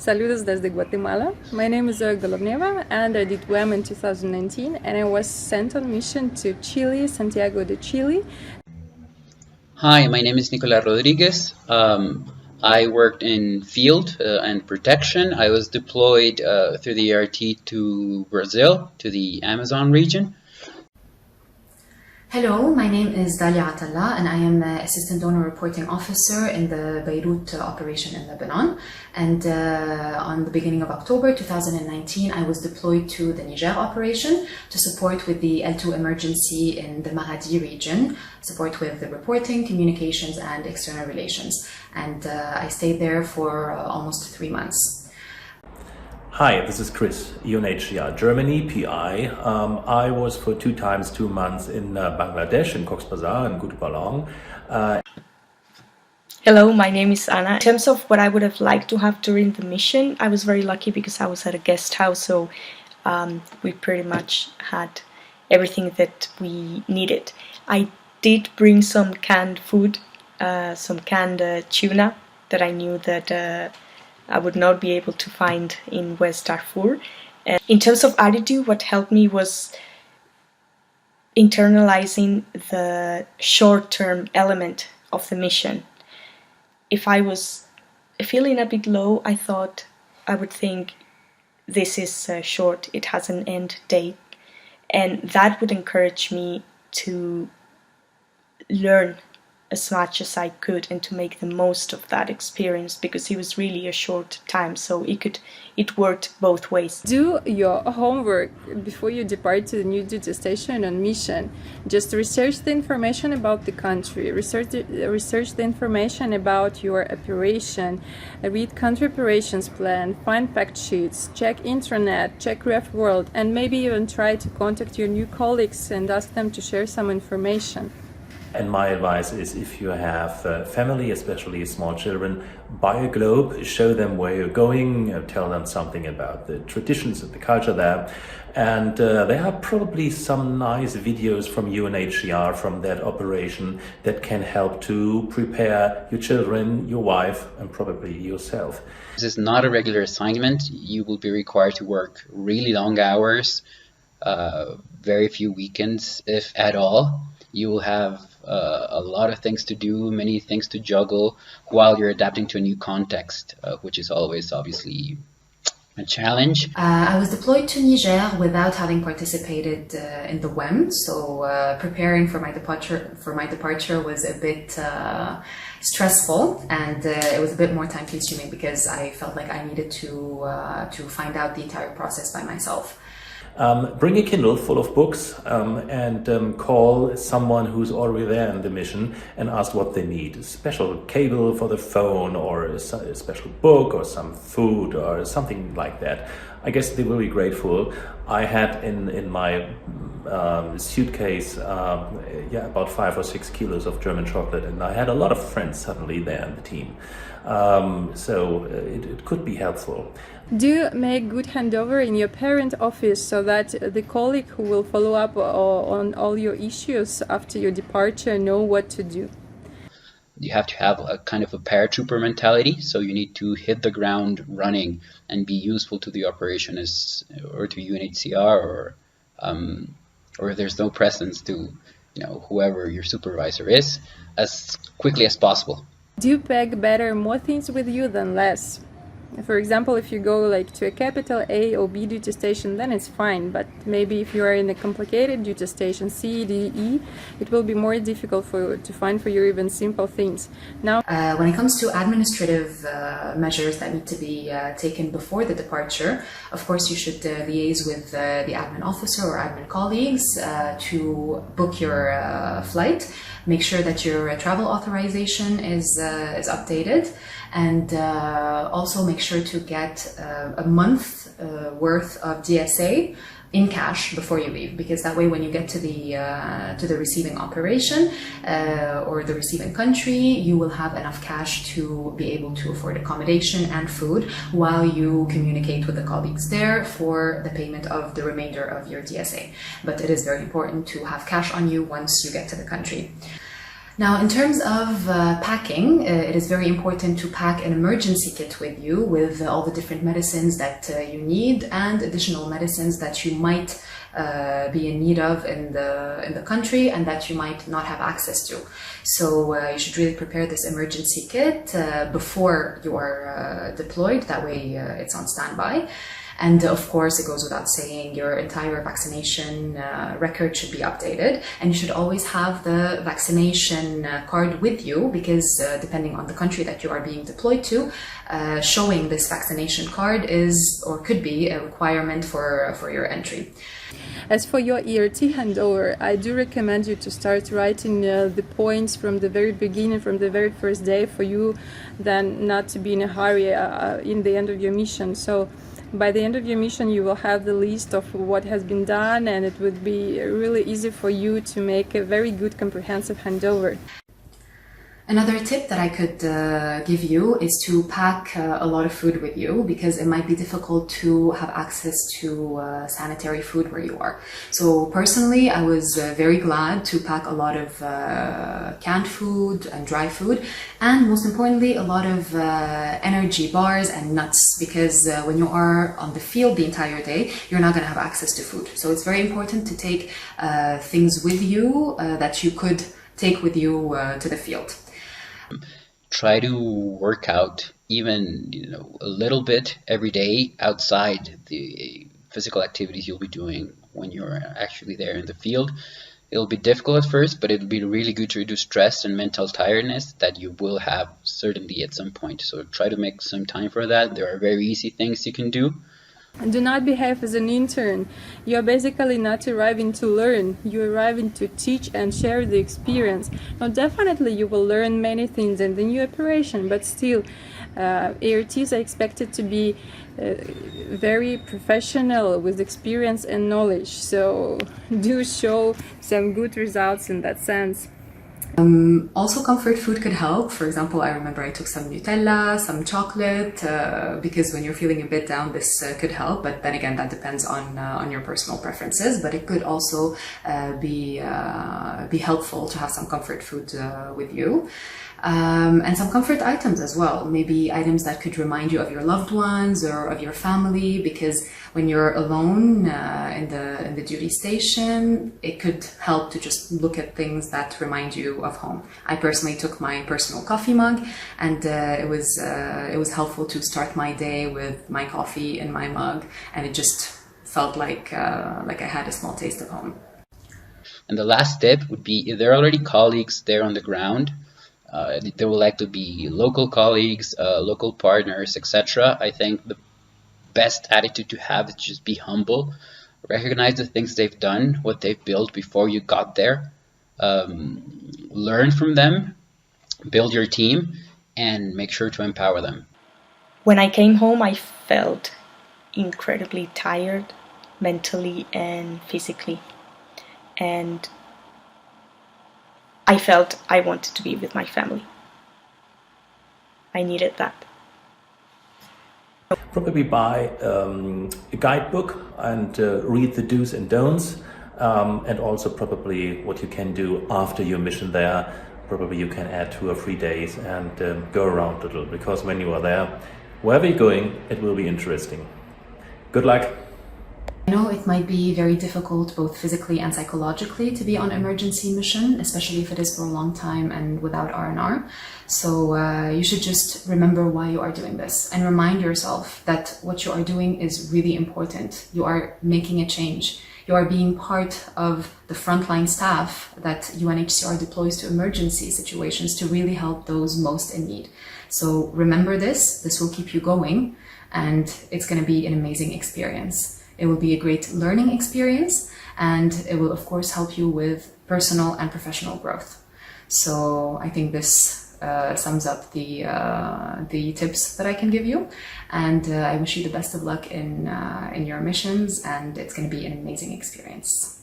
Saludos desde Guatemala. My name is Zoe Golubneva and I did WEM in 2019 and I was sent on mission to Chile, Santiago de Chile. Hi, my name is Nicolas Rodriguez. I worked in field and protection. I was deployed through the ERT to Brazil, to the Amazon region. Hello, my name is Dalia Atalla and I am Assistant Donor Reporting Officer in the Beirut operation in Lebanon. And on the beginning of October 2019, I was deployed to the Niger operation to support with the L2 emergency in the Maradi region, support with the reporting, communications and external relations. And I stayed there for almost 3 months. Hi, this is Chris, UNHCR Germany, PI. I was for 2 months in Bangladesh, in Cox's Bazar and Kutupalong. Hello, my name is Anna. In terms of what I would have liked to have during the mission, I was very lucky because I was at a guest house, so we pretty much had everything that we needed. I did bring some canned food, some canned tuna that I knew that I would not be able to find in West Darfur. In terms of attitude, what helped me was internalizing the short-term element of the mission. If I was feeling a bit low, I thought I would think this is short, it has an end date, and that would encourage me to learn as much as I could and to make the most of that experience, because it was really a short time, so it worked both ways. Do your homework before you depart to the new duty station on mission. Just research the information about the country, research the information about your operation, read country operations plan, find fact sheets, check intranet, check Ref World, and maybe even try to contact your new colleagues and ask them to share some information. And my advice is, if you have family, especially small children, buy a globe, show them where you're going, tell them something about the traditions and the culture there. And there are probably some nice videos from UNHCR from that operation that can help to prepare your children, your wife, and probably yourself. This is not a regular assignment. You will be required to work really long hours, very few weekends, if at all. You will have a lot of things to do, many things to juggle while you're adapting to a new context, which is always obviously a challenge. I was deployed to Niger without having participated in the WEM, so preparing for my departure was a bit stressful, and it was a bit more time consuming because I felt like I needed to find out the entire process by myself. Bring a Kindle full of books and call someone who's already there in the mission and ask what they need. A special cable for the phone, or a special book, or some food, or something like that. I guess they will be grateful. I had in my suitcase about 5 or 6 kilos of German chocolate, and I had a lot of friends suddenly there in the team. So it could be helpful. Do make good handover in your parent office so that the colleague who will follow up on all your issues after your departure know what to do. You have to have a kind of a paratrooper mentality, so you need to hit the ground running and be useful to the operation or to UNHCR, or if there's no presence, to whoever your supervisor is, as quickly as possible. Do you pack better more things with you than less? For example, if you go to a capital A or B duty station, then it's fine. But maybe if you are in a complicated duty station, C, D, E, it will be more difficult to find for you even simple things. Now, when it comes to administrative measures that need to be taken before the departure, of course you should liaise with the admin officer or admin colleagues to book your flight. Make sure that your travel authorization is updated, and also make sure to get a month worth of DSA in cash before you leave, because that way when you get to the receiving operation or the receiving country, you will have enough cash to be able to afford accommodation and food while you communicate with the colleagues there for the payment of the remainder of your DSA. But it is very important to have cash on you once you get to the country. Now, in terms of packing, it is very important to pack an emergency kit with you with all the different medicines that you need and additional medicines that you might be in need of in the country and that you might not have access to. So you should really prepare this emergency kit before you are deployed. That way it's on standby. And of course, it goes without saying, your entire vaccination record should be updated. And you should always have the vaccination card with you because depending on the country that you are being deployed to, showing this vaccination card is or could be a requirement for your entry. As for your ERT handover, I do recommend you to start writing the points from the very beginning, from the very first day, for you then not to be in a hurry in the end of your mission. So by the end of your mission, you will have the list of what has been done, and it would be really easy for you to make a very good comprehensive handover. Another tip that I could give you is to pack a lot of food with you because it might be difficult to have access to sanitary food where you are. So personally, I was very glad to pack a lot of canned food and dry food, and most importantly, a lot of energy bars and nuts because when you are on the field the entire day, you're not going to have access to food. So it's very important to take things with you that you could take with you to the field. Try to work out even a little bit every day outside the physical activities you'll be doing when you're actually there in the field. It'll be difficult at first, but it'll be really good to reduce stress and mental tiredness that you will have certainly at some point. So try to make some time for that. There are very easy things you can do. And do not behave as an intern. You are basically not arriving to learn. You're arriving to teach and share the experience. Now, definitely you will learn many things in the new operation, but still, ERTs are expected to be very professional with experience and knowledge. So do show some good results in that sense. Also, comfort food could help. For example, I remember I took some Nutella, some chocolate, because when you're feeling a bit down, this could help. But then again, that depends on your personal preferences. But it could also be helpful to have some comfort food with you. And some comfort items as well, maybe items that could remind you of your loved ones or of your family, because when you're alone in the duty station, it could help to just look at things that remind you of home. I personally took my personal coffee mug, and it was helpful to start my day with my coffee in my mug, and it just felt like I had a small taste of home. And the last tip would be, if there are already colleagues there on the ground, there will likely be local colleagues, local partners, etc. I think the best attitude to have is just be humble, recognize the things they've done, what they've built before you got there, learn from them, build your team, and make sure to empower them. When I came home, I felt incredibly tired, mentally and physically. And I felt I wanted to be with my family. I needed that. Probably buy a guidebook and read the do's and don'ts, and also probably what you can do after your mission there. Probably you can add 2 or 3 days and go around a little, because when you are there, wherever you're going, it will be interesting. Good luck. I know it might be very difficult both physically and psychologically to be on emergency mission, especially if it is for a long time and without R&R. So you should just remember why you are doing this and remind yourself that what you are doing is really important. You are making a change. You are being part of the frontline staff that UNHCR deploys to emergency situations to really help those most in need. So remember this. This will keep you going, and it's going to be an amazing experience. It will be a great learning experience, and it will of course help you with personal and professional growth. So I think this sums up the tips that I can give you, and I wish you the best of luck in your missions, and it's going to be an amazing experience.